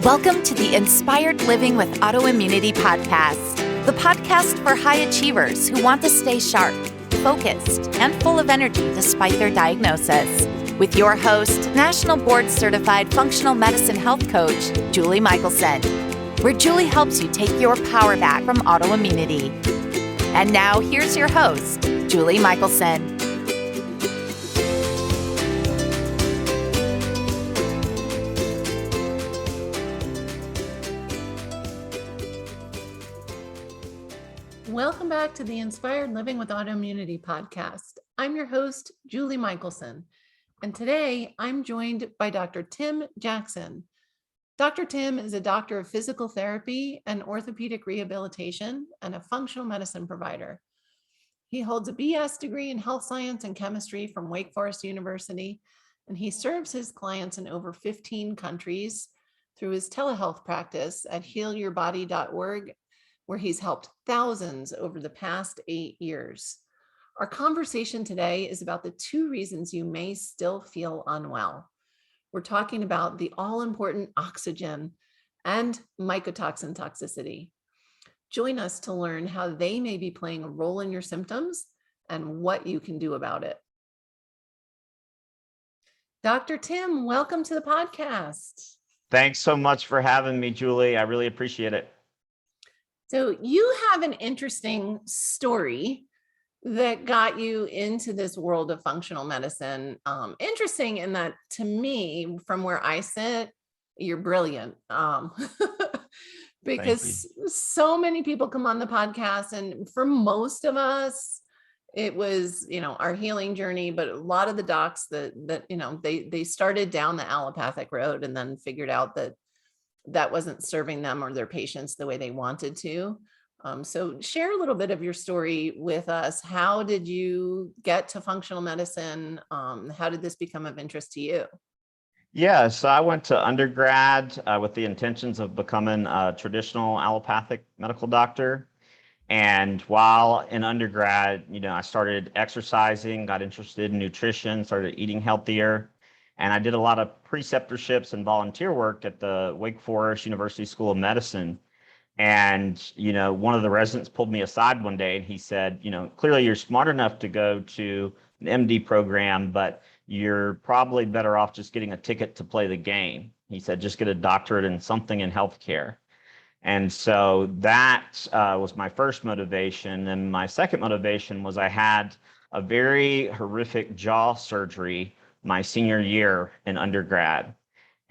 Welcome to the Inspired Living with Autoimmunity podcast, the podcast for high achievers who want to stay sharp, focused, and full of energy despite their diagnosis. With your host, National Board Certified Functional Medicine Health Coach, Julie Michelson, where Julie helps you take your power back from autoimmunity. And now here's your host, Julie Michelson. Welcome back to the Inspired Living with Autoimmunity podcast. I'm your host, Julie Michelson, and today I'm joined by Dr. Tim Jackson. Dr. Tim is a doctor of physical therapy and orthopedic rehabilitation and a functional medicine provider. He holds a BS degree in health science and chemistry from Wake Forest University, and he serves his clients in over 15 countries through his telehealth practice at healyourbody.org, where he's helped thousands over the past 8 years. Our conversation today is about the 2 reasons you may still feel unwell. We're talking about the all-important oxygen and mycotoxin toxicity. Join us to learn how they may be playing a role in your symptoms and what you can do about it. Dr. Tim, welcome to the podcast. Thanks so much for having me, Julie. I really appreciate it. So you have an interesting story that got you into this world of functional medicine. Interesting in that, to me, from where I sit, you're brilliant. Because so many people come on the podcast, and for most of us, it was, our healing journey. But a lot of the docs that they started down the allopathic road and then figured out that wasn't serving them or their patients the way they wanted to. So share a little bit of your story with us. How did you get to functional medicine? How did this become of interest to you? Yeah, so I went to undergrad with the intentions of becoming a traditional allopathic medical doctor. And while in undergrad, I started exercising, got interested in nutrition, started eating healthier. And I did a lot of preceptorships and volunteer work at the Wake Forest University School of Medicine. And, one of the residents pulled me aside one day and he said, clearly you're smart enough to go to an MD program, but you're probably better off just getting a ticket to play the game. He said, just get a doctorate in something in healthcare. And so that was my first motivation. And my second motivation was I had a very horrific jaw surgery my senior year in undergrad.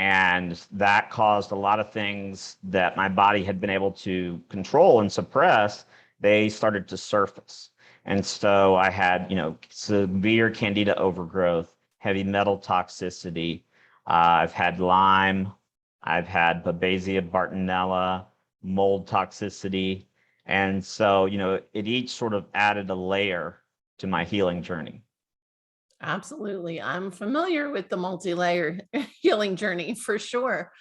And that caused a lot of things that my body had been able to control and suppress. They started to surface. And so I had, severe candida overgrowth, heavy metal toxicity. I've had Lyme. I've had Babesia bartonella, mold toxicity. And so, it each sort of added a layer to my healing journey. Absolutely. I'm familiar with the multi-layer healing journey for sure.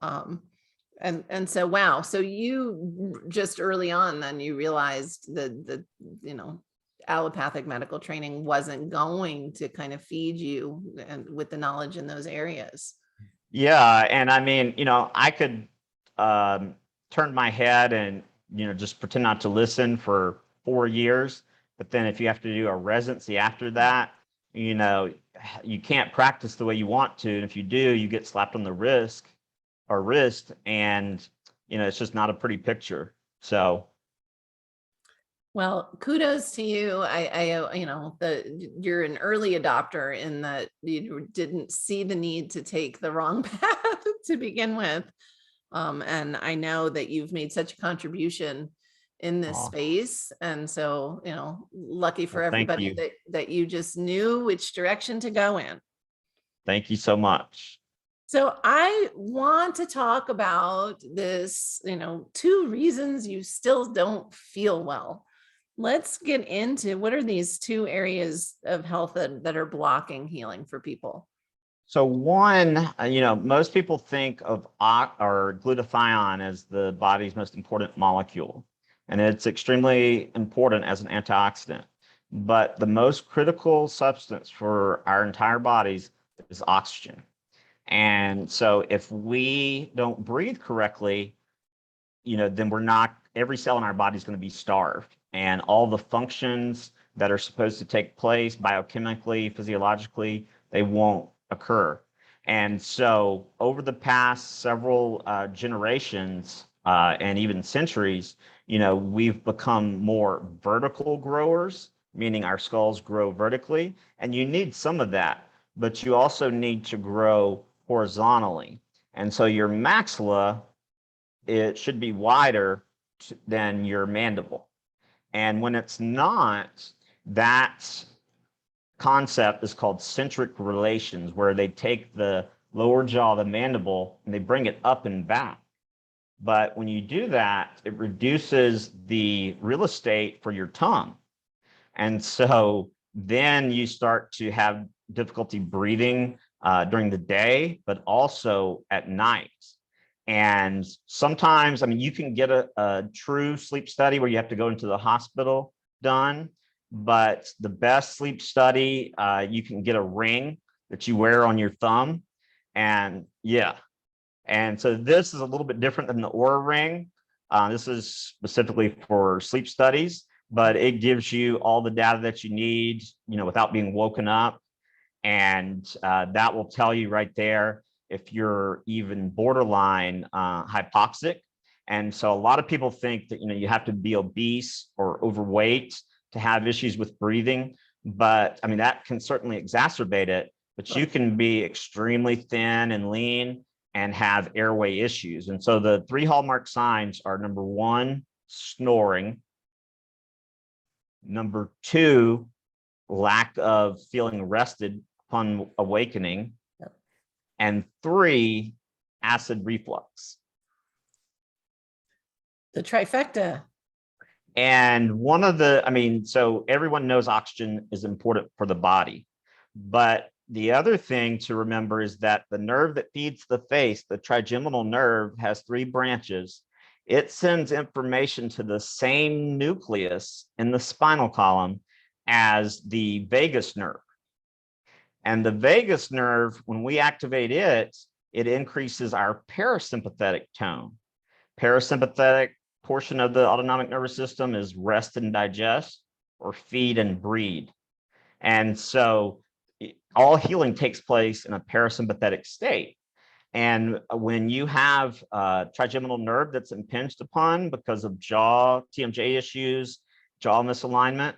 And so, wow. So you just early on, then you realized that allopathic medical training wasn't going to kind of feed you and with the knowledge in those areas. Yeah. And I mean, I could turn my head and, just pretend not to listen for 4 years. But then if you have to do a residency after that, you can't practice the way you want to. And if you do, you get slapped on the wrist, and, it's just not a pretty picture. So. Well, kudos to you. You're an early adopter in that you didn't see the need to take the wrong path to begin with. And I know that you've made such a contribution in this space. And so, lucky for everybody that you just knew which direction to go in. Thank you so much. So I want to talk about this, 2 reasons you still don't feel well. Let's get into what are these 2 areas of health that are blocking healing for people? So one, most people think of glutathione as the body's most important molecule. And it's extremely important as an antioxidant. But the most critical substance for our entire bodies is oxygen. And so if we don't breathe correctly, then every cell in our body is going to be starved. And all the functions that are supposed to take place biochemically, physiologically, they won't occur. And so over the past several generations and even centuries, we've become more vertical growers, meaning our skulls grow vertically. And you need some of that, but you also need to grow horizontally. And so your maxilla, it should be wider than your mandible. And when it's not, that concept is called centric relations, where they take the lower jaw, the mandible, and they bring it up and back. But when you do that, it reduces the real estate for your tongue. And so then you start to have difficulty breathing during the day, but also at night. And sometimes, you can get a true sleep study where you have to go into the hospital done, but the best sleep study, you can get a ring that you wear on your thumb. And and so this is a little bit different than the Oura ring. This is specifically for sleep studies, but it gives you all the data that you need, without being woken up. And that will tell you right there if you're even borderline hypoxic. And so a lot of people think that, you have to be obese or overweight to have issues with breathing. But that can certainly exacerbate it, but you can be extremely thin and lean and have airway issues. And so the 3 hallmark signs are: number 1, snoring; number 2, lack of feeling rested upon awakening; and 3, acid reflux. The trifecta. And so everyone knows oxygen is important for the body. But the other thing to remember is that the nerve that feeds the face, the trigeminal nerve, has 3 branches. It sends information to the same nucleus in the spinal column as the vagus nerve. And the vagus nerve, when we activate it, it increases our parasympathetic tone. Parasympathetic portion of the autonomic nervous system is rest and digest, or feed and breed. And so all healing takes place in a parasympathetic state. And when you have a trigeminal nerve that's impinged upon because of jaw, TMJ issues, jaw misalignment,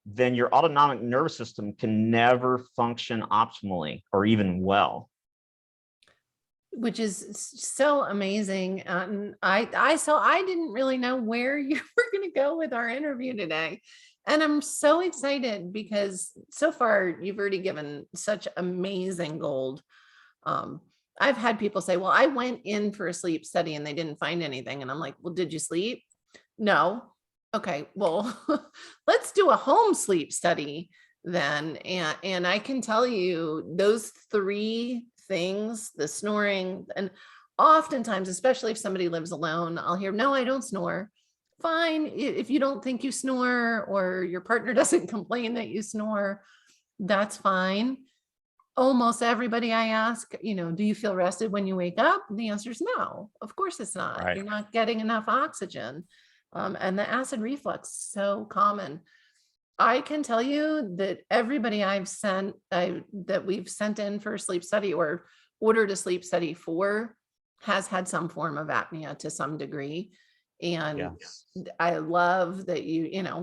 then your autonomic nervous system can never function optimally or even well. Which is so amazing. And I didn't really know where you were going to go with our interview today. And I'm so excited because so far you've already given such amazing gold. I've had people say, well, I went in for a sleep study and they didn't find anything. And I'm like, well, did you sleep? No. Okay, well, let's do a home sleep study then. And I can tell you those 3 things, the snoring, and oftentimes, especially if somebody lives alone, I'll hear, no, I don't snore. Fine. If you don't think you snore or your partner doesn't complain that you snore, that's fine. Almost everybody I ask, do you feel rested when you wake up? And the answer is no, of course it's not. Right. You're not getting enough oxygen. And the acid reflux, so common. I can tell you that everybody that we've sent in for a sleep study or ordered a sleep study for has had some form of apnea to some degree. And Yes. I love that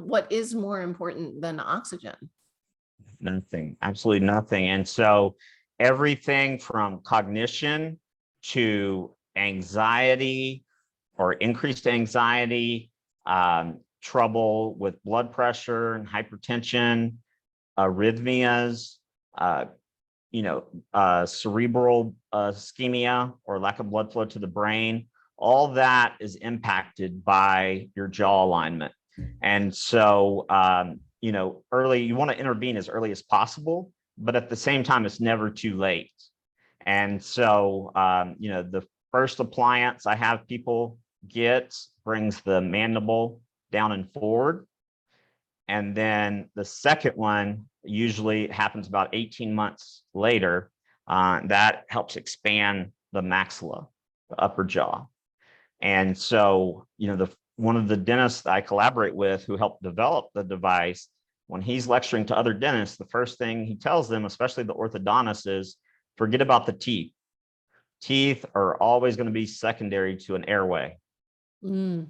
what is more important than oxygen? Nothing, absolutely nothing. And so everything from cognition to anxiety or increased anxiety, trouble with blood pressure and hypertension, arrhythmias, cerebral ischemia or lack of blood flow to the brain, all that is impacted by your jaw alignment. And so, you want to intervene as early as possible, but at the same time, it's never too late. And so, the first appliance I have people get brings the mandible down and forward. And then the second one usually happens about 18 months later. That helps expand the maxilla, the upper jaw. And so, one of the dentists I collaborate with who helped develop the device, when he's lecturing to other dentists, the first thing he tells them, especially the orthodontist, is forget about the teeth. Teeth are always going to be secondary to an airway. Mm.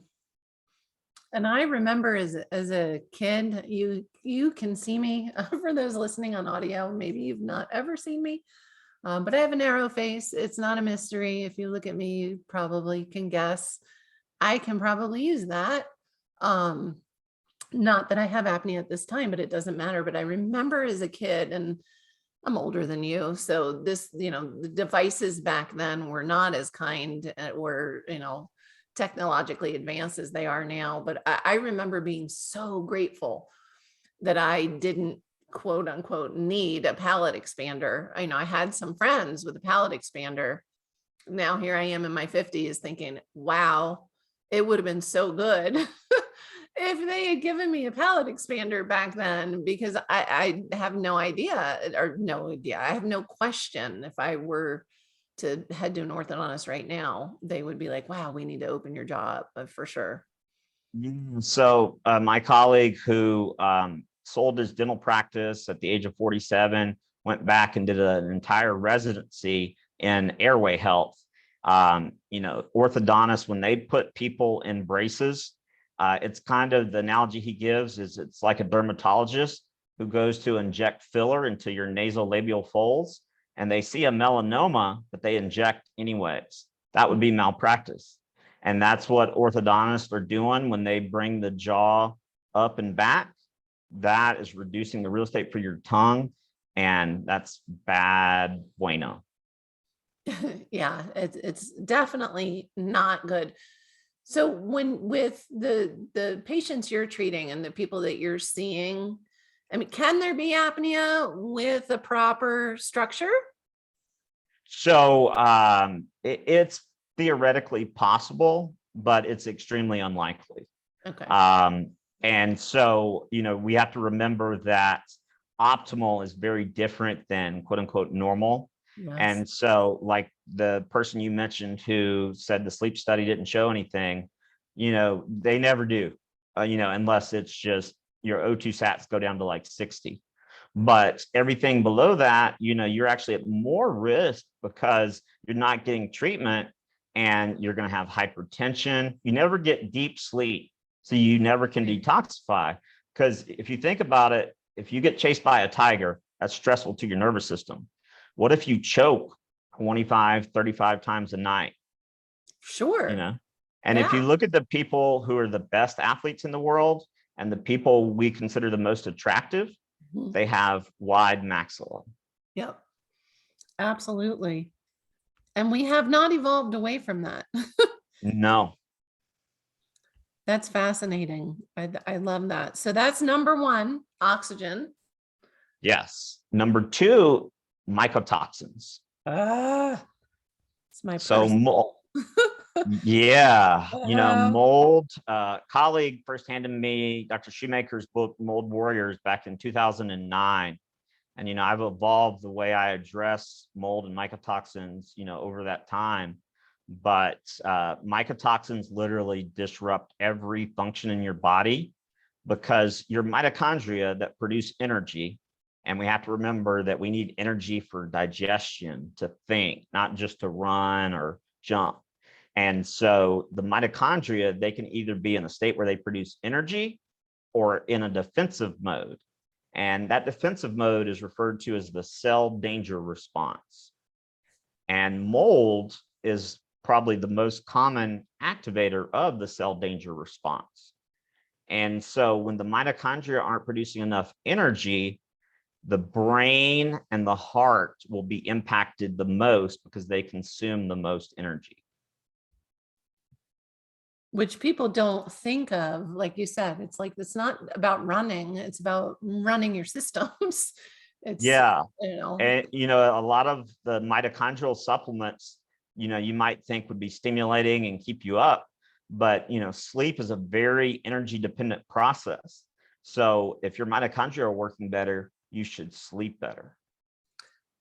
And I remember as a kid, you can see me for those listening on audio. Maybe you've not ever seen me, but I have a narrow face. It's not a mystery. If you look at me, you probably can guess. I can probably use that. Not that I have apnea at this time, but it doesn't matter. But I remember as a kid, and I'm older than you, so this, the devices back then were not as kind, were, technologically advanced as they are now. But I remember being so grateful that I didn't, quote unquote, need a palate expander. I had some friends with a palate expander. Now here I am in my 50s thinking, wow, it would have been so good if they had given me a palate expander back then, because I have no idea, I have no question if I were to head to an orthodontist right now, they would be like, wow, we need to open your jaw up for sure. So my colleague who sold his dental practice at the age of 47, went back and did an entire residency in airway health. Orthodontists, when they put people in braces, it's kind of the analogy he gives is it's like a dermatologist who goes to inject filler into your nasolabial folds, and they see a melanoma, but they inject anyways. That would be malpractice. And that's what orthodontists are doing when they bring the jaw up and back. That is reducing the real estate for your tongue, and that's bad bueno. Yeah, it's definitely not good. So with the patients you're treating and the people that you're seeing, can there be apnea with a proper structure? So it's theoretically possible, but it's extremely unlikely. Okay. And so, we have to remember that optimal is very different than quote unquote normal. Yes. And so, like the person you mentioned who said the sleep study didn't show anything, they never do, unless it's just your O2 sats go down to like 60. But everything below that, you're actually at more risk because you're not getting treatment and you're going to have hypertension. You never get deep sleep, so you never can detoxify. Because if you think about it, if you get chased by a tiger, that's stressful to your nervous system. What if you choke 25, 35 times a night? Sure. And if you look at the people who are the best athletes in the world and the people we consider the most attractive, they have wide maxilla. Yep, absolutely. And we have not evolved away from that. No. That's fascinating. I love that. So that's number one, oxygen. Yes. Number two, mycotoxins. It's my mold. Yeah, mold. Colleague first handed me Dr. Shoemaker's book, Mold Warriors, back in 2009. And, I've evolved the way I address mold and mycotoxins, over that time. But mycotoxins literally disrupt every function in your body because your mitochondria that produce energy, and we have to remember that we need energy for digestion, to think, not just to run or jump. And so the mitochondria, they can either be in a state where they produce energy or in a defensive mode. And that defensive mode is referred to as the cell danger response. And mold is probably the most common activator of the cell danger response. And so when the mitochondria aren't producing enough energy, the brain and the heart will be impacted the most because they consume the most energy. Which people don't think of, like you said, it's like, it's not about running, it's about running your systems. And a lot of the mitochondrial supplements, you might think would be stimulating and keep you up, but sleep is a very energy dependent process. So if your mitochondria are working better, you should sleep better.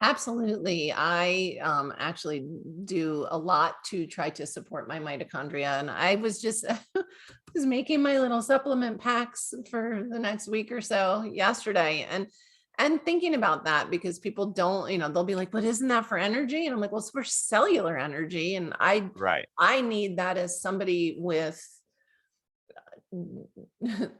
Absolutely. I actually do a lot to try to support my mitochondria. And I was just was making my little supplement packs for the next week or so yesterday. And thinking about that because people don't, they'll be like, but isn't that for energy? And I'm like, well, it's for cellular energy. And Right. I need that as somebody with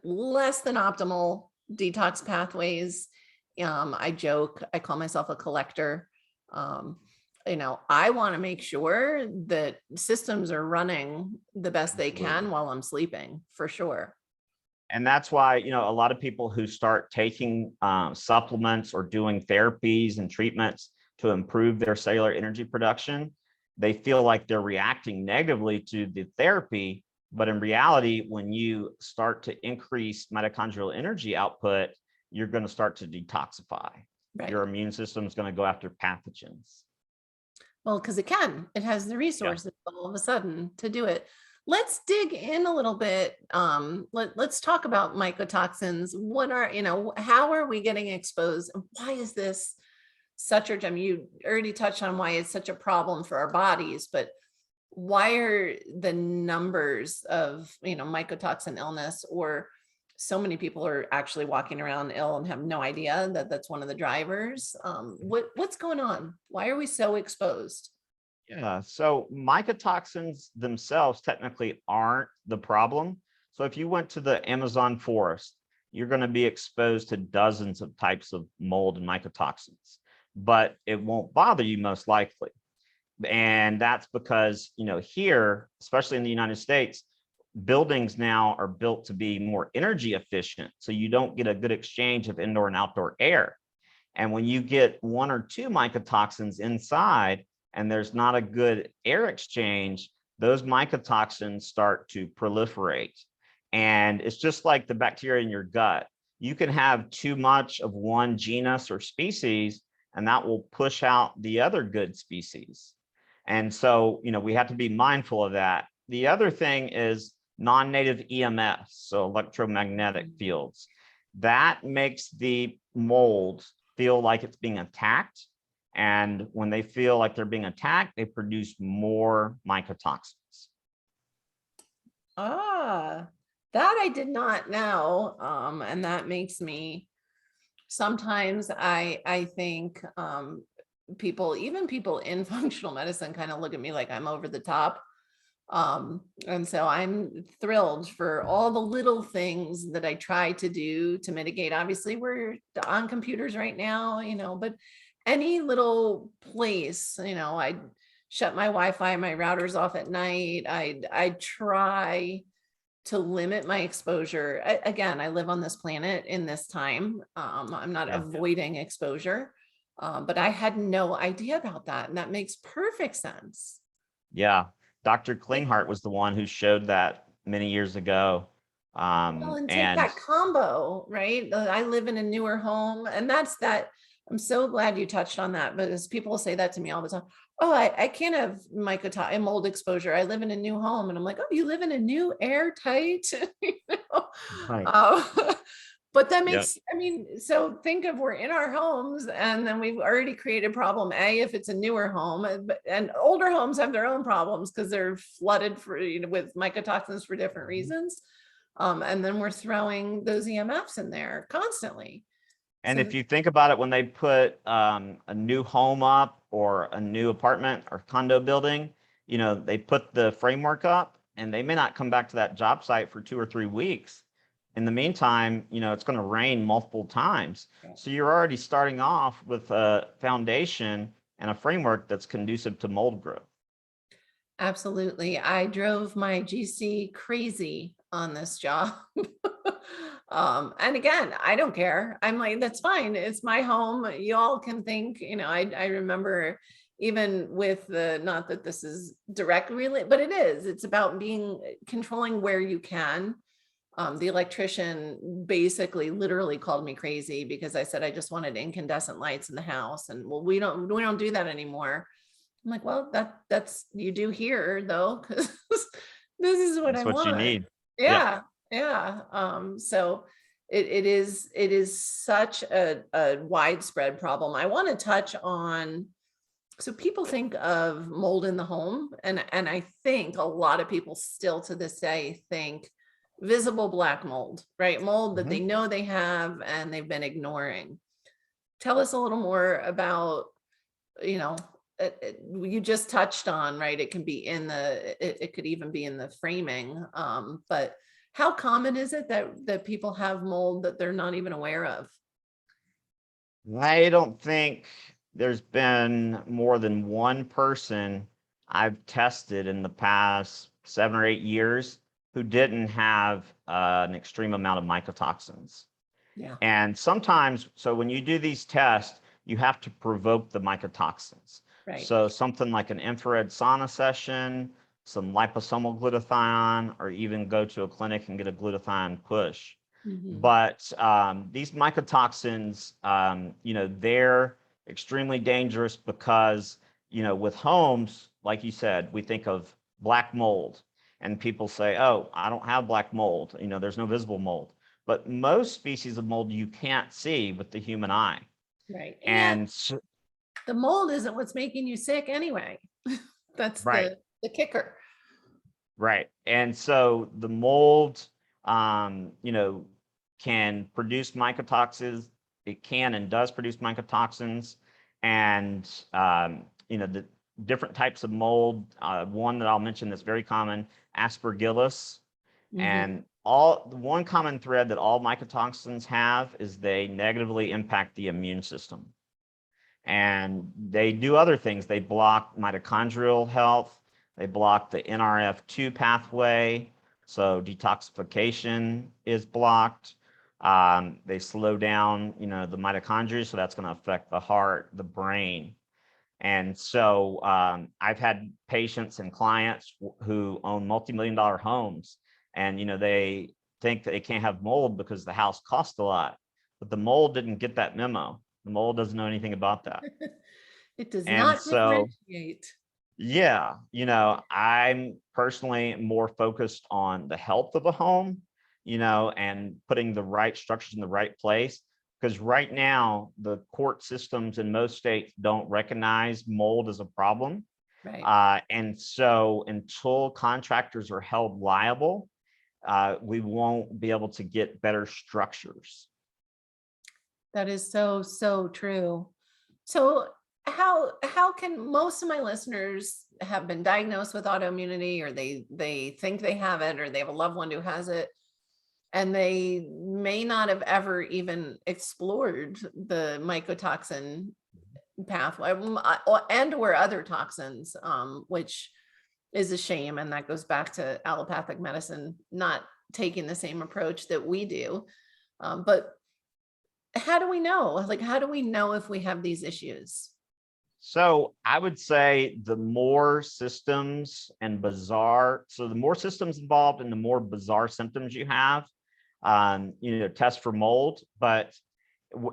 less than optimal detox pathways. I joke, I call myself a collector. Um, I want to make sure that systems are running the best they can Absolutely. while I'm sleeping, for sure. And that's why, a lot of people who start taking supplements or doing therapies and treatments to improve their cellular energy production, they feel like they're reacting negatively to the therapy. But in reality, when you start to increase mitochondrial energy output, you're going to start to detoxify. Right. Your immune system is going to go after pathogens. Well, because it has the Yeah. resources all of a sudden to do it. Let's dig in a little bit. Let's talk about mycotoxins. How are we getting exposed? And why is this such a, I mean, you already touched on why it's such a problem for our bodies, but why are the numbers of, mycotoxin illness, or so many people are actually walking around ill and have no idea that that's one of the drivers? What's going on? Why are we so exposed? Yeah, so mycotoxins themselves technically aren't the problem. So if you went to the Amazon forest, you're going to be exposed to dozens of types of mold and mycotoxins, but it won't bother you most likely. And that's because, here, especially in the United States, buildings now are built to be more energy efficient. So you don't get a good exchange of indoor and outdoor air. And when you get one or two mycotoxins inside and there's not a good air exchange, those mycotoxins start to proliferate. And it's just like the bacteria in your gut. You can have too much of one genus or species, and that will push out the other good species. And so, we have to be mindful of that. The other thing is non-native EMFs, so electromagnetic fields. That makes the mold feel like it's being attacked. And when they feel like they're being attacked, they produce more mycotoxins. Ah, that I did not know. And that makes me, sometimes I think even people in functional medicine kind of look at me like I'm over the top. And so I'm thrilled for all the little things that I try to do to mitigate. Obviously, we're on computers right now, but any little place, I shut my Wi-Fi, my routers off at night. I try to limit my exposure. Again, I live on this planet in this time. I'm not Yeah. avoiding exposure, but I had no idea about that. And that makes perfect sense. Yeah. Dr. Klinghardt was the one who showed that many years ago. Well, and take And that combo, right? I live in a newer home, and that's that. I'm so glad you touched on that, because people say that to me all the time. Oh, I can't have mold exposure. I live in a new home. And I'm like, oh, you live in a new airtight, you know? right. But that Yeah. makes, so think of, we're in our homes, and then we've already created problem A if it's a newer home, and older homes have their own problems because they're flooded with mycotoxins for different reasons. And then we're throwing those EMFs in there constantly. And So if you think about it, when they put a new home up or a new apartment or condo building, they put the framework up and they may not come back to that job site for 2 or 3 weeks. In the meantime, it's going to rain multiple times. So you're already starting off with a foundation and a framework that's conducive to mold growth. absolutely. I drove my GC crazy on this job. And again, I don't care. I'm like, that's fine. It's my home. Y'all can think, I remember, even with not that this is directly related, but it is, it's about controlling where you can. The electrician basically literally called me crazy because I said I just wanted incandescent lights in the house. And well, we don't do that anymore. I'm like, well, that's you do here though, because this is what I That's what you want. need. Yeah. Yeah. Yeah. So it is such a widespread problem. I want to touch on, so people think of mold in the home, and I think a lot of people still to this day think visible black mold, right? Mold that they Mhm. know they have and they've been ignoring. Tell us a little more about, you know, you just touched on, right? It can be in it could even be in the framing. But how common is it that people have mold that they're not even aware of? I don't think there's been more than one person I've tested in the past 7 or 8 years who didn't have an extreme amount of mycotoxins. Yeah. And sometimes, so when you do these tests, you have to provoke the mycotoxins. Right. So something like an infrared sauna session, some liposomal glutathione, or even go to a clinic and get a glutathione push. Mhm. But these mycotoxins, they're extremely dangerous because, with homes, like you said, we think of black mold, and people say, "Oh, I don't have black mold. There's no visible mold." But most species of mold you can't see with the human eye. Right. And And so, the mold isn't what's making you sick anyway. That's right, the kicker. right. And so the mold, um, you know, can produce mycotoxins. It can and does produce mycotoxins. And, the different types of mold, one that I'll mention that's very common, aspergillus. Mhm. And all the one common thread that all mycotoxins have is they negatively impact the immune system. And they do other things. They block mitochondrial health. They block the NRF2 pathway. So detoxification is blocked. They slow down, the mitochondria. So that's going to affect the heart, the brain. And so I've had patients and clients who own multi-million-dollar homes, and they think that they can't have mold because the house costs a lot, but the mold didn't get that memo. The mold doesn't know anything about that. It does And not so, differentiate. yeah, I'm personally more focused on the health of a home, and putting the right structures in the right place. Because right now, the court systems in most states don't recognize mold as a problem. Right. And so until contractors are held liable, we won't be able to get better structures. That is so, so true. So how can, most of my listeners have been diagnosed with autoimmunity, or they think they have it, or they have a loved one who has it, and they may not have ever even explored the mycotoxin pathway, and or other toxins, which is a shame. And that goes back to allopathic medicine not taking the same approach that we do. But how do we know? Like, how do we know if we have these issues? So I would say the more systems and bizarre, so the more systems involved and the more bizarre symptoms you have, test for mold. But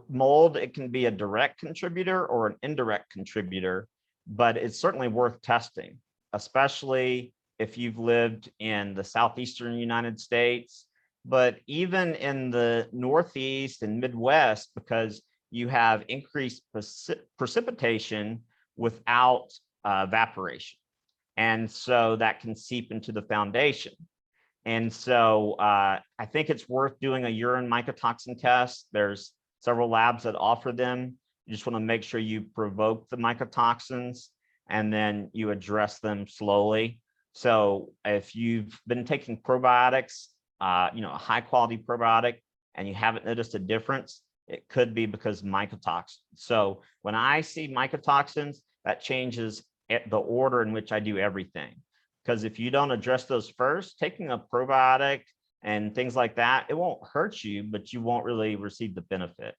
mold, it can be a direct contributor or an indirect contributor, but it's certainly worth testing, especially if you've lived in the southeastern United States, but even in the Northeast and Midwest, because you have increased precipitation without evaporation. And so that can seep into the foundation. And so I think it's worth doing a urine mycotoxin test. There's several labs that offer them. You just want to make sure you provoke the mycotoxins and then you address them slowly. So if you've been taking probiotics, a high quality probiotic, and you haven't noticed a difference, it could be because of mycotoxins. So when I see mycotoxins, that changes the order in which I do everything. Because if you don't address those first, taking a probiotic and things like that, it won't hurt you, but you won't really receive the benefit.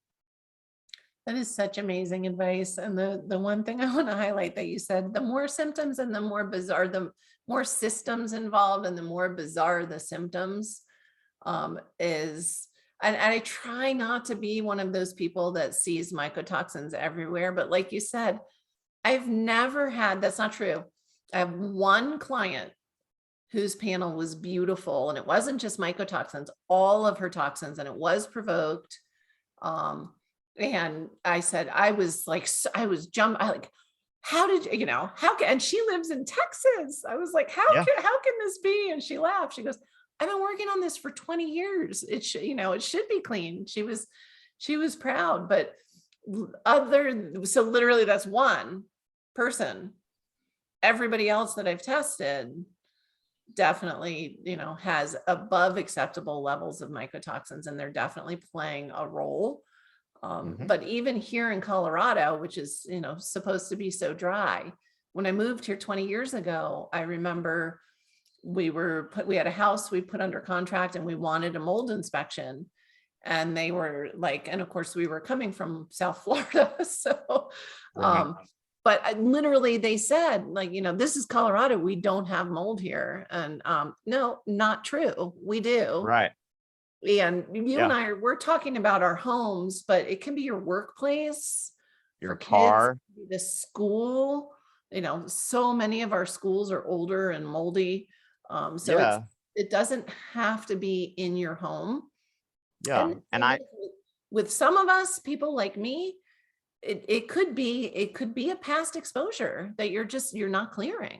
That is such amazing advice. And the one thing I want to highlight that you said, the more symptoms and the more bizarre, the more systems involved and the more bizarre the symptoms, is, and I try not to be one of those people that sees mycotoxins everywhere. But like you said, I've never had, that's not true. I have one client whose panel was beautiful. And it wasn't just mycotoxins, all of her toxins, and it was provoked. And I said, I was like, how did you know, how can, and she lives in Texas. I was like, Yeah. how can this be? And she laughed. She goes, I've been working on this for 20 years. It should, it should be clean. She was proud, but so literally that's one person. Everybody else that I've tested definitely, has above acceptable levels of mycotoxins, and they're definitely playing a role. But even here in Colorado, which is, supposed to be so dry, when I moved here 20 years ago, I remember we had a house we put under contract and we wanted a mold inspection. And they were like, and of course we were coming from South Florida. So, Right. but literally they said like, this is Colorado. We don't have mold here. And no, not true. We do. Right. And you and Yeah. we're talking about our homes, but it can be your workplace, Your for kids, car. the school. So many of our schools are older and moldy. So Yeah. it doesn't have to be in your home. Yeah. And And I, with some of us, people like me, it could be a past exposure that you're not clearing.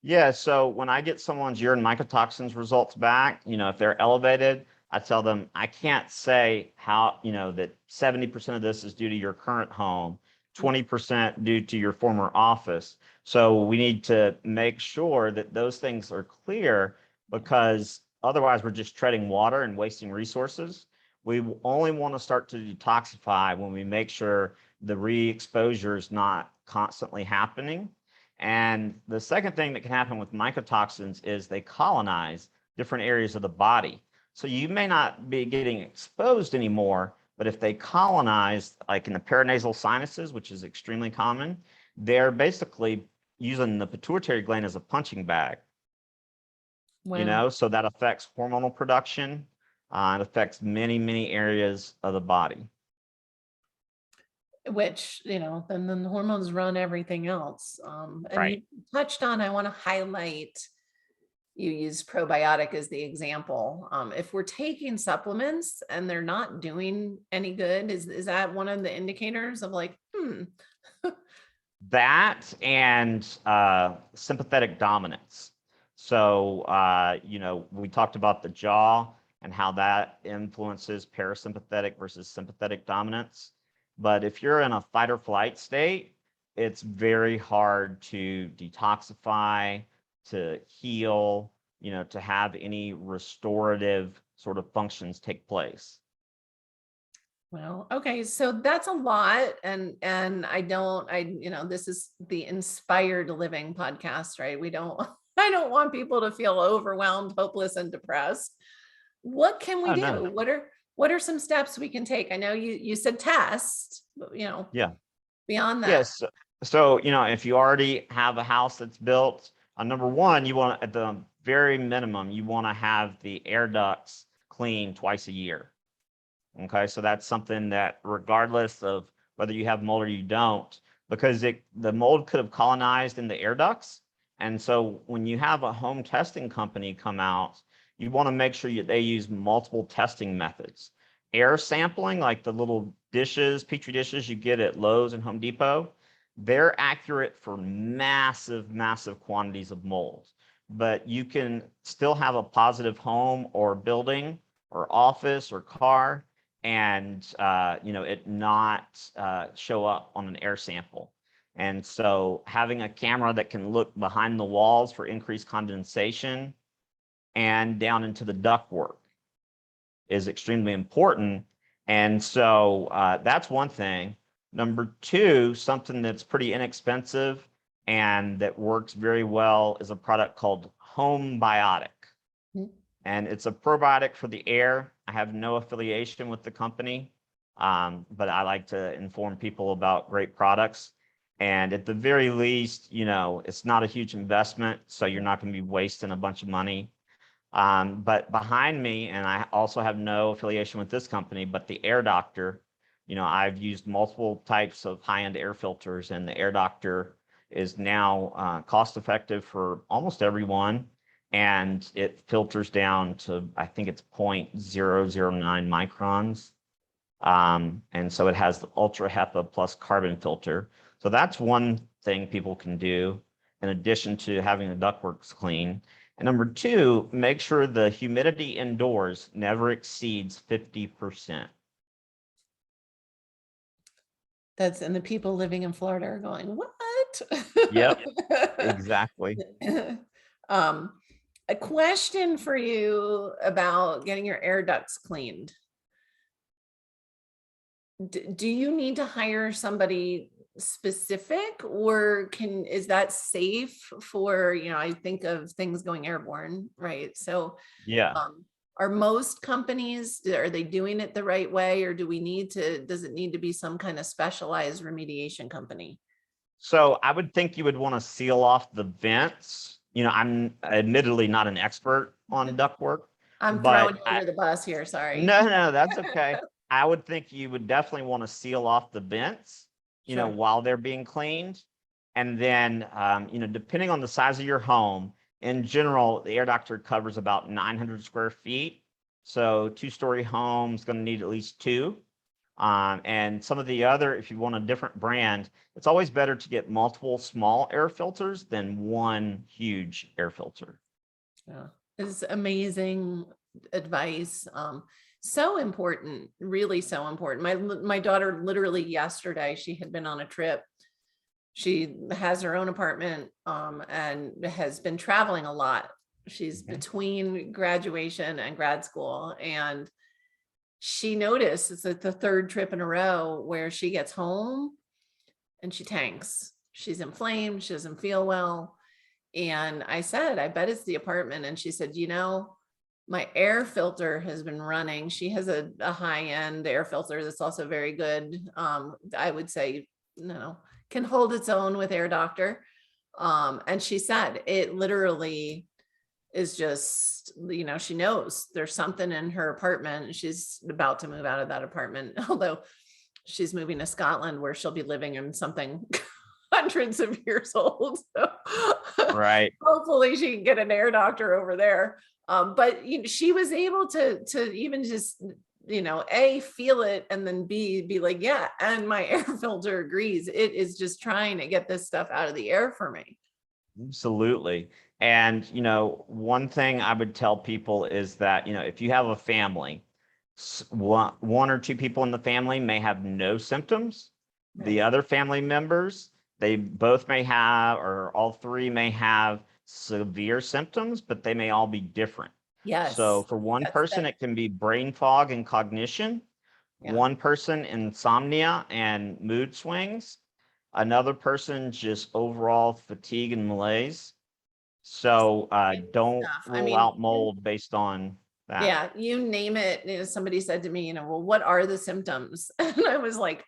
yeah. So when I get someone's urine mycotoxins results back, if they're elevated, I tell them I can't say how, that 70% of this is due to your current home, 20% due to your former office. So we need to make sure that those things are clear, because otherwise we're just treading water and wasting resources. We only want to start to detoxify when we make sure the re-exposure is not constantly happening. And the second thing that can happen with mycotoxins is they colonize different areas of the body. So you may not be getting exposed anymore, but if they colonize, like in the paranasal sinuses, which is extremely common, they're basically using the pituitary gland as a punching bag. Wow. So that affects hormonal production. It affects many, many areas of the body. Which, then the hormones run everything else. And Right. you touched on, I want to highlight, you use probiotic as the example. If we're taking supplements and they're not doing any good, is that one of the indicators of like, That and sympathetic dominance. So, we talked about the jaw and how that influences parasympathetic versus sympathetic dominance. But if you're in a fight or flight state, it's very hard to detoxify, to heal, to have any restorative sort of functions take place. well, okay, so that's a lot. And this is the Inspired Living podcast, right? I don't want people to feel overwhelmed, hopeless, and depressed. What can we Oh, no. do? What are some steps we can take? I know you said test, but Yeah. beyond that. Yes. So, if you already have a house that's built, number one, you want, at the very minimum, you want to have the air ducts cleaned twice a year. Okay. So that's something that, regardless of whether you have mold or you don't, because the mold could have colonized in the air ducts. And so when you have a home testing company come out, you want to make sure they use multiple testing methods. Air sampling, like the little dishes, Petri dishes you get at Lowe's and Home Depot, they're accurate for massive, massive quantities of mold. But you can still have a positive home or building or office or car, and it not show up on an air sample. And so having a camera that can look behind the walls for increased condensation and down into the ductwork is extremely important. And so that's one thing. Number two, something that's pretty inexpensive and that works very well is a product called Home Biotic. And it's a probiotic for the air. I have no affiliation with the company, but I like to inform people about great products. And at the very least, it's not a huge investment, so you're not going to be wasting a bunch of money. But behind me, and I also have no affiliation with this company, but the Air Doctor, I've used multiple types of high-end air filters, and the Air Doctor is now cost effective for almost everyone. and it filters down to, I think it's 0.009 microns. And so it has the ultra HEPA plus carbon filter. So that's one thing people can do in addition to having the ductworks clean. And number two, make sure the humidity indoors never exceeds 50%. And the people living in Florida are going, what? Yep, exactly. A question for you about getting your air ducts cleaned. Do you need to hire somebody specific, or is that safe for, I think of things going airborne, right? So Yeah. are most companies, are they doing it the right way, or does it need to be some kind of specialized remediation company? So I would think you would want to seal off the vents. I'm admittedly not an expert on ductwork, I'm but throwing you under the bus here, sorry. No, that's okay. I would think you would definitely want to seal off the vents, Sure. while they're being cleaned. And then, depending on the size of your home, in general, the air ductor covers about 900 square feet. So 2-story home is going to need at least 2. And some of the other, if you want a different brand, it's always better to get multiple small air filters than one huge air filter. Yeah, it's amazing advice. So important, really so important. My daughter, literally yesterday, she had been on a trip. She has her own apartment, and has been traveling a lot. She's between graduation and grad school, and she noticed it's like the third trip in a row where she gets home and she tanks. She's inflamed. She doesn't feel well. And I said, I bet it's the apartment. And she said, my air filter has been running. She has a high-end air filter that's also very good. I would say, can hold its own with Air Doctor. And she said it literally is just, she knows there's something in her apartment. She's about to move out of that apartment, although she's moving to Scotland where she'll be living in something hundreds of years old. So Right. hopefully she can get an air doctor over there. But she was able to even just, A, feel it, and then B, be like, yeah, and my air filter agrees. It is just trying to get this stuff out of the air for me. Absolutely. And, one thing I would tell people is that, if you have a family, one or two people in the family may have no symptoms. The other family members, they both may have, or all three may have severe symptoms, but they may all be different. Yes. So for one person, it can be brain fog and cognition. Yeah. One person, insomnia and mood swings. Another person, just overall fatigue and malaise. So don't rule out mold based on that. Yeah, you name it. Somebody said to me, well, what are the symptoms? And I was like,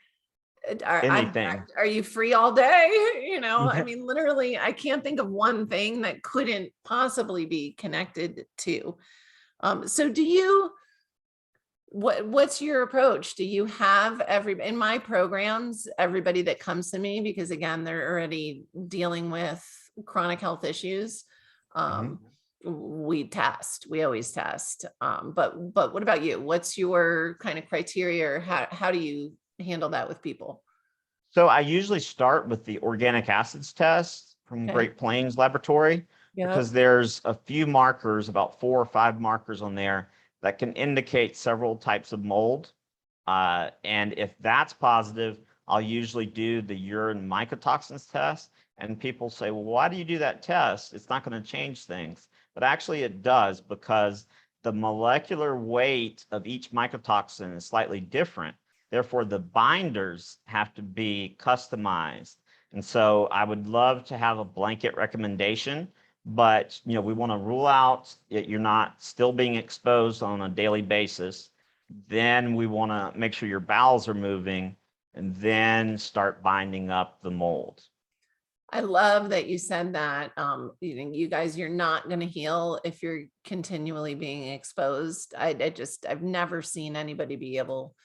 are you free all day? I mean, literally, I can't think of one thing that couldn't possibly be connected to. So what's your approach? Do you have in my programs, everybody that comes to me, because again, they're already dealing with chronic health issues. We always test. But what about you? What's your kind of criteria, or how do you handle that with people? So I usually start with the organic acids test from Great Plains Laboratory, because there's a few markers, about 4 or 5 markers on there that can indicate several types of mold. And if that's positive, I'll usually do the urine mycotoxins test. And people say, well, why do you do that test? It's not going to change things. But actually it does, because the molecular weight of each mycotoxin is slightly different. Therefore, the binders have to be customized. And so I would love to have a blanket recommendation, but we want to rule out that you're not still being exposed on a daily basis. Then we want to make sure your bowels are moving, and then start binding up the mold. I love that you said that. You guys, you're not going to heal if you're continually being exposed. I've never seen anybody be able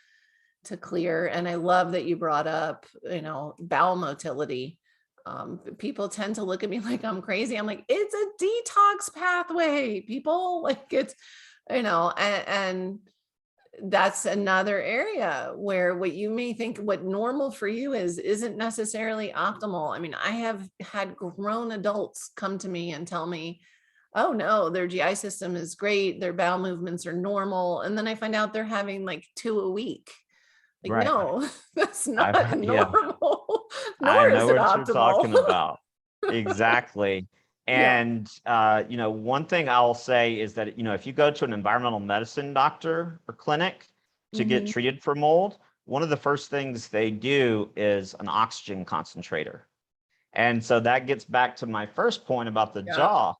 to clear. And I love that you brought up, bowel motility. People tend to look at me like I'm crazy. I'm like, it's a detox pathway, people. Like it's, and that's another area where what you may think what normal for you isn't necessarily optimal. I mean, I have had grown adults come to me and tell me, oh no, their GI system is great, their bowel movements are normal, and then I find out they're having like 2 a week. Like, Right. no, that's I've, not yeah, normal, I nor is know it what you're talking optimal. about. Exactly. Yeah. And, one thing I'll say is that, if you go to an environmental medicine doctor or clinic to get Mhm. treated for mold, one of the first things they do is an oxygen concentrator. And so that gets back to my first point about the Yeah. jaw.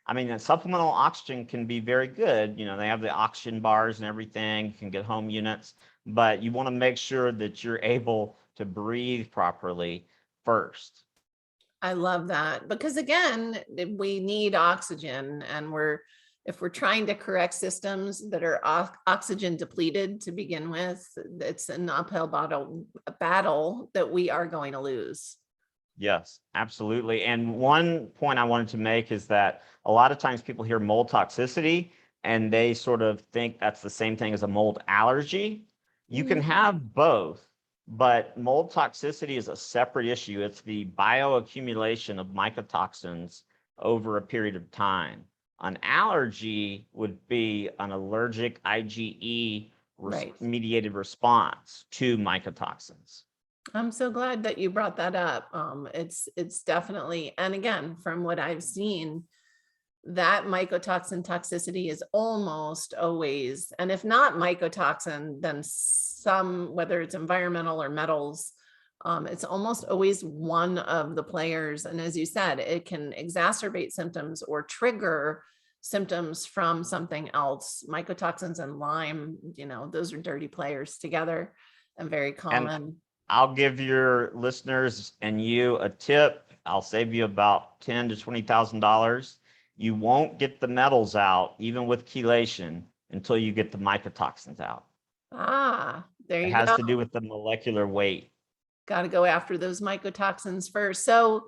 I mean, supplemental oxygen can be very good. They have the oxygen bars and everything. You can get home units, but you want to make sure that you're able to breathe properly first. I love that because again, we need oxygen, and if we're trying to correct systems that are oxygen depleted to begin with, it's an uphill battle that we are going to lose. Yes, absolutely. And one point I wanted to make is that a lot of times people hear mold toxicity and they sort of think that's the same thing as a mold allergy. You can Mhm. have both, but mold toxicity is a separate issue. It's the bioaccumulation of mycotoxins over a period of time. An allergy would be an allergic IgE Right. mediated response to mycotoxins. I'm so glad that you brought that up. It's definitely, and again, from what I've seen, that mycotoxin toxicity is almost always, and if not mycotoxin, then some, whether it's environmental or metals, it's almost always one of the players. And as you said, it can exacerbate symptoms or trigger symptoms from something else. Mycotoxins and Lyme, those are dirty players together and very And common. I'll give your listeners and you a tip. I'll save you about $10,000 to $20,000. You won't get the metals out, even with chelation, until you get the mycotoxins out. There It you has go. to do with the molecular weight. Got to go after those mycotoxins first. So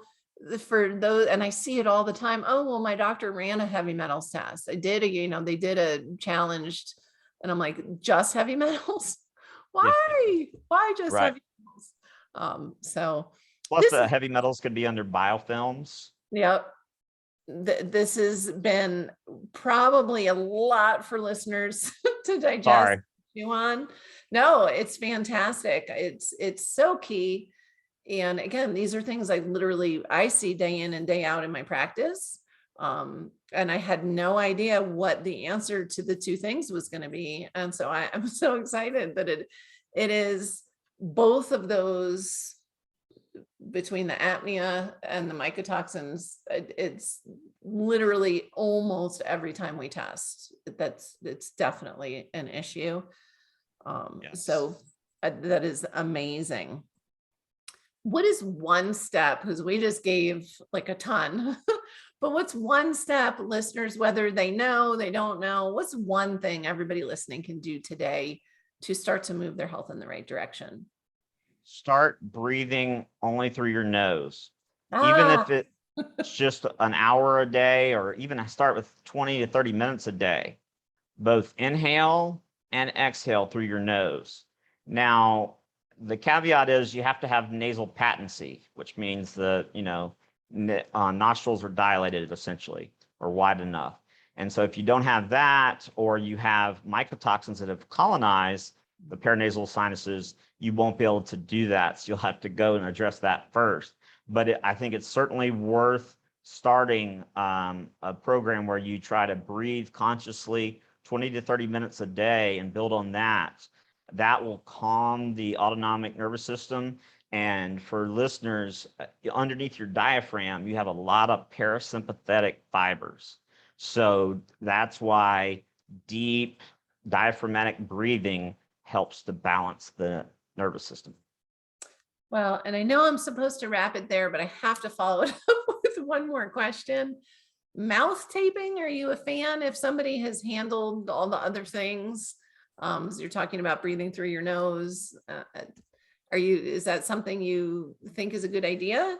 for those, and I see it all the time. Oh, well, my doctor ran a heavy metals test. I did they did a challenged, and I'm like, just heavy metals? Yeah, Why just right. heavy metals? So Plus, this the is, heavy metals could be under biofilms. yeah, this has been probably a lot for listeners to digest, Sorry. chew on. No, it's fantastic. It's so key. And again, these are things I see day in and day out in my practice. And I had no idea what the answer to the two things was going to be. And so I'm so excited that it is both of those, between the apnea and the mycotoxins. It's literally almost every time we test. It's definitely an issue. Yes. So that is amazing. What is one step, because we just gave like a ton, but what's one step, listeners, whether they know, they don't know, what's one thing everybody listening can do today to start to move their health in the right direction? Start breathing only through your nose. Even if Ah, it's just an hour a day, or even start with 20 to 30 minutes a day. Both inhale and exhale through your nose. Now, the caveat is you have to have nasal patency, which means the nostrils are dilated essentially, or wide enough. And so if you don't have that, or you have mycotoxins that have colonized the paranasal sinuses, you won't be able to do that. So you'll have to go and address that first. But I think it's certainly worth starting a program where you try to breathe consciously 20 to 30 minutes a day and build on that. That will calm the autonomic nervous system. And for listeners, underneath your diaphragm, you have a lot of parasympathetic fibers. So that's why deep diaphragmatic breathing helps to balance the nervous system. well, and I know I'm supposed to wrap it there, but I have to follow it up with one more question. Mouth taping, are you a fan? If somebody has handled all the other things, so you're talking about breathing through your nose, is that something you think is a good idea?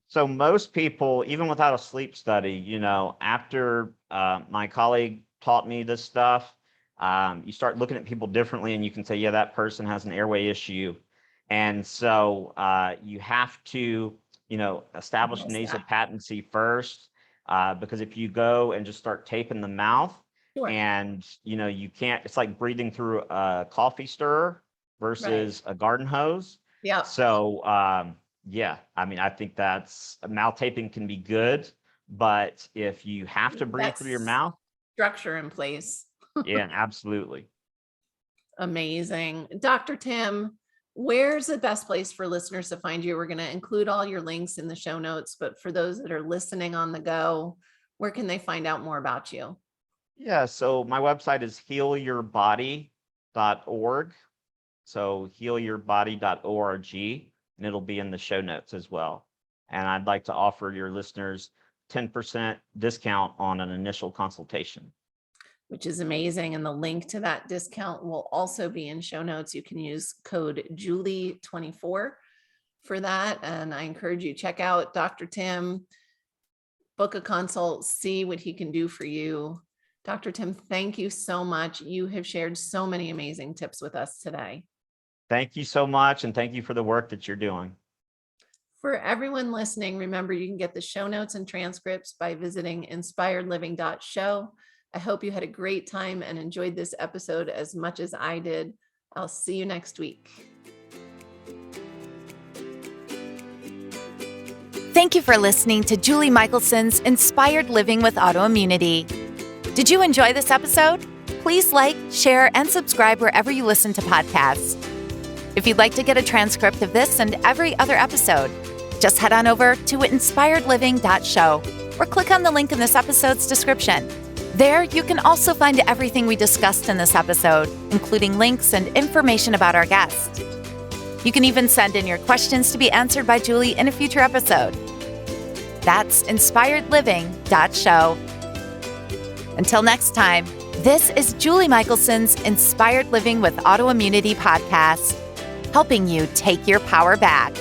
So most people, even without a sleep study, after my colleague taught me this stuff, you start looking at people differently, and you can say, yeah, that person has an airway issue. And so you have to, establish Yes, nasal that. patency first, because if you go and just start taping the mouth, Sure. and you can't, it's like breathing through a coffee stirrer versus a garden hose. Yeah. So yeah, I mean, I think that's mouth taping can be good, but if you have to breathe through your mouth, Structure in place. yeah, absolutely. Amazing. Dr. Tim, where's the best place for listeners to find you? We're going to include all your links in the show notes, but for those that are listening on the go, where can they find out more about you? Yeah, so my website is healyourbody.org. So healyourbody.org, and it'll be in the show notes as well. And I'd like to offer your listeners 10% discount on an initial consultation. Which is amazing. And the link to that discount will also be in show notes. You can use code Julie24 for that. And I encourage you, check out Dr. Tim, book a consult, see what he can do for you. Dr. Tim, thank you so much. You have shared so many amazing tips with us today. Thank you so much, and thank you for the work that you're doing. For everyone listening, remember you can get the show notes and transcripts by visiting inspiredliving.show. I hope you had a great time and enjoyed this episode as much as I did. I'll see you next week. Thank you for listening to Julie Michelson's Inspired Living with Autoimmunity. Did you enjoy this episode? Please like, share, and subscribe wherever you listen to podcasts. If you'd like to get a transcript of this and every other episode, just head on over to inspiredliving.show or click on the link in this episode's description. There, you can also find everything we discussed in this episode, including links and information about our guest. You can even send in your questions to be answered by Julie in a future episode. That's inspiredliving.show. Until next time, this is Julie Michelson's Inspired Living with Autoimmunity podcast, helping you take your power back.